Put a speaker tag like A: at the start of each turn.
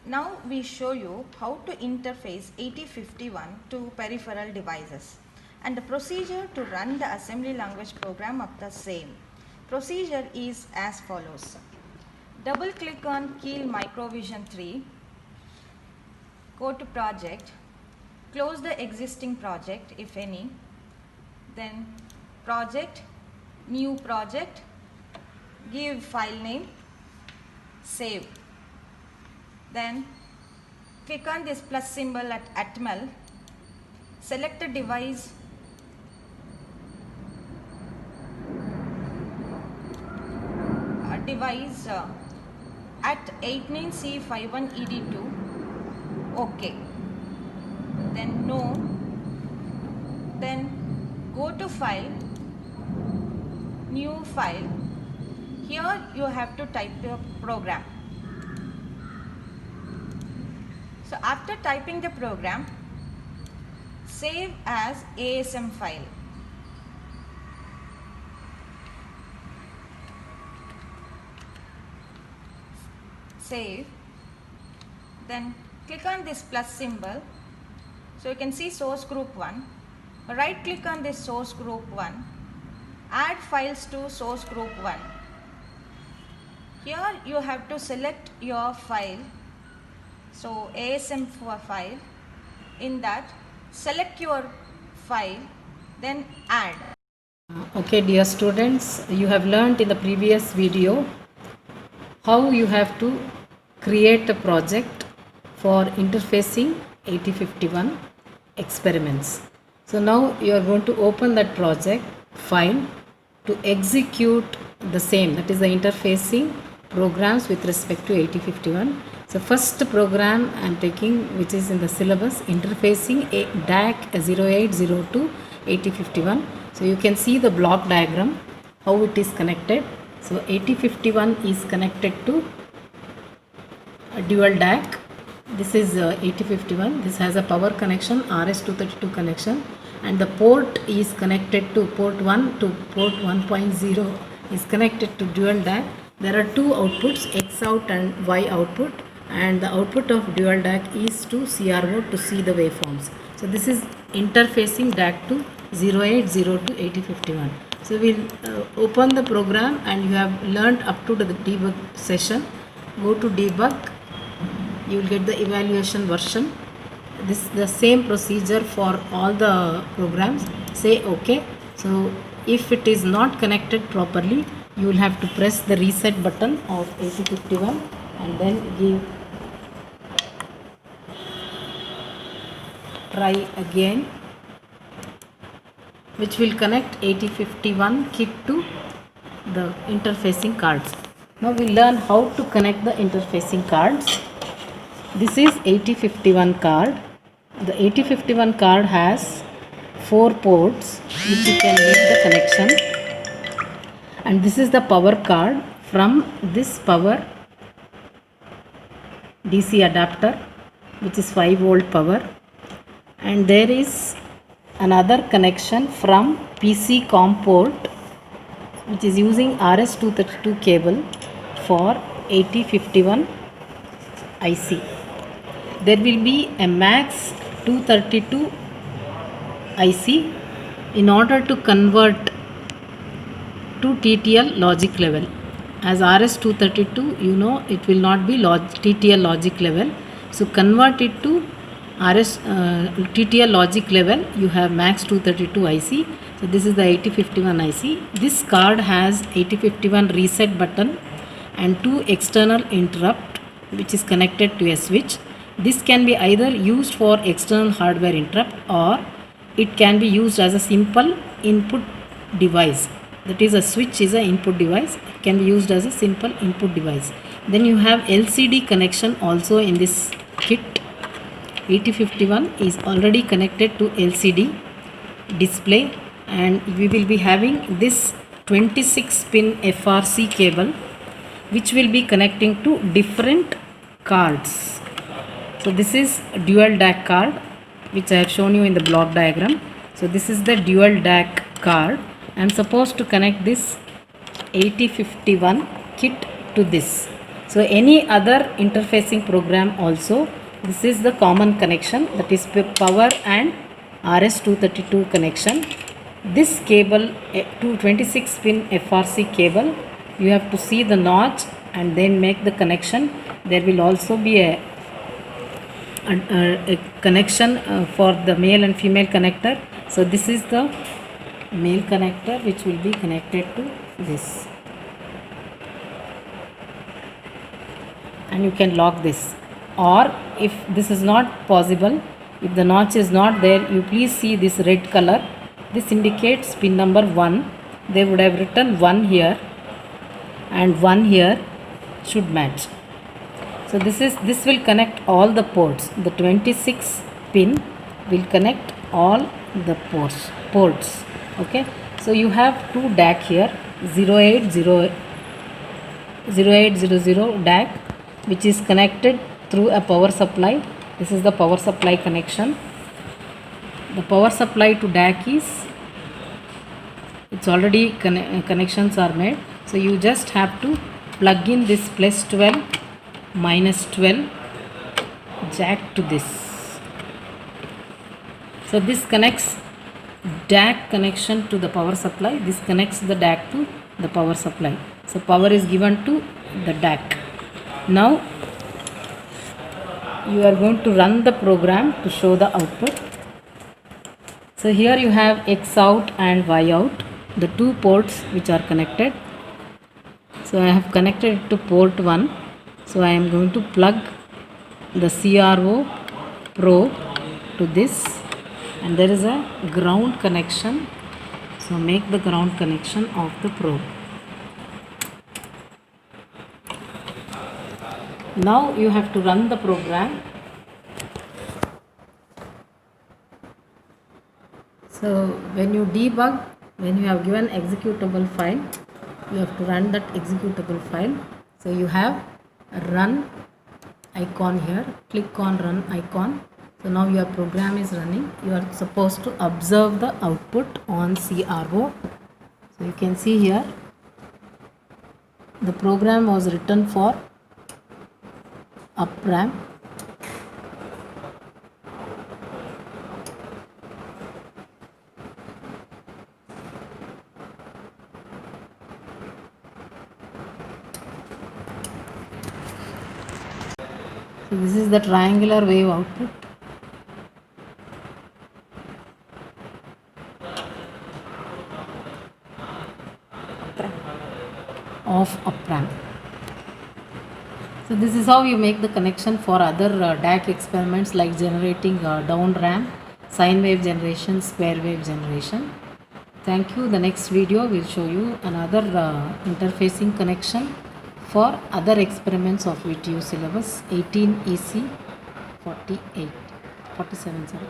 A: Now we show you how to interface 8051 to peripheral devices and the procedure to run the assembly language program of the same. Procedure is as follows. Double click on Keel Microvision 3, go to project, close the existing project if any, then project, new project, give file name, save. Then click on this plus symbol at Atmel, select the device, at 89C51ED2, OK. Then no, then go to file, new file. Here you have to type the program. So after typing the program, save as ASM file. Save. Then click on this plus symbol. So you can see source group 1. Right click on this source group 1. Add files to source group 1. Here you have to select your file. So ASM file. In that, select your file, then add.
B: Okay, dear students, you have learnt in the previous video how you have to create a project for interfacing 8051 experiments. So now you are going to open that project file to execute the same, that is the interfacing programs with respect to 8051. So first program I am taking, which is in the syllabus, interfacing a DAC 0802 8051. So you can see the block diagram, how it is connected. So 8051 is connected to a dual DAC. This is 8051. This has a power connection, RS-232 connection, and the port is connected to port 1 to port 1.0 is connected to dual DAC. There are two outputs, X out and Y output, and the output of dual DAC is to CRO to see the waveforms. So this is interfacing DAC to 0802 8051. So we'll open the program, and you have learned up to the debug session. Go to debug, you will get the evaluation version. This is the same procedure for all the programs. Say OK. So if it is not connected properly, you will have to press the reset button of 8051 and then give try again, which will connect 8051 kit to the interfacing cards. Now we learn how to connect the interfacing cards. This is 8051 card. The 8051 card has 4 ports which you can make the connection, and this is the power card. From this power DC adapter, which is 5 volt power, and there is another connection from PC COM port, which is using RS-232 cable for 8051 IC. There will be a MAX 232 IC in order to convert to TTL logic level. As RS-232, you know, it will not be TTL logic level. So convert it to TTL logic level. You have MAX 232 IC. So this is the 8051 IC. This card has 8051 reset button and 2 external interrupt, which is connected to a switch. This can be either used for external hardware interrupt, or it can be used as a simple input device. That is, a switch is an input device. It can be used as a simple input device. Then you have LCD connection also in this kit. 8051 is already connected to LCD display, and we will be having this 26 pin FRC cable, which will be connecting to different cards. So this is dual DAC card, which I have shown you in the block diagram. So this is the dual DAC card. I am supposed to connect this 8051 kit to this. So any other interfacing program also, this is the common connection, that is power and RS-232 connection. This cable, 226 pin FRC cable, you have to see the notch and then make the connection. There will also be a connection for the male and female connector. So this is the male connector which will be connected to this, and you can lock this. Or if this is not possible, if the notch is not there, you please see this red color. This indicates pin number 1. They would have written 1 here and 1 here should match. So this will connect all the ports. The 26 pin will connect all the ports. Okay. So you have two DAC here, 0800 DAC, which is connected through a power supply. This is the power supply connection. The power supply to DAC is, it's already connections are made. So you just have to plug in this plus 12 minus 12 jack to this. So this connects DAC connection to the power supply. This connects the DAC to the power supply. So power is given to the DAC. Now you are going to run the program to show the output. So here you have X out and Y out, the two ports which are connected. So I have connected it to port 1. So I am going to plug the CRO probe to this, and there is a ground connection. So make the ground connection of the probe. Now you have to run the program. So when you debug, when you have given executable file, you have to run that executable file. So you have a run icon here, click on run icon. So now your program is running. You are supposed to observe the output on CRO. So you can see here the program was written for up ramp. So this is the triangular wave output. Of up ramp. So this is how you make the connection for other DAC experiments like generating down ramp, sine wave generation, square wave generation. Thank you. The next video will show you another interfacing connection for other experiments of VTU syllabus 18 EC 47. Sorry.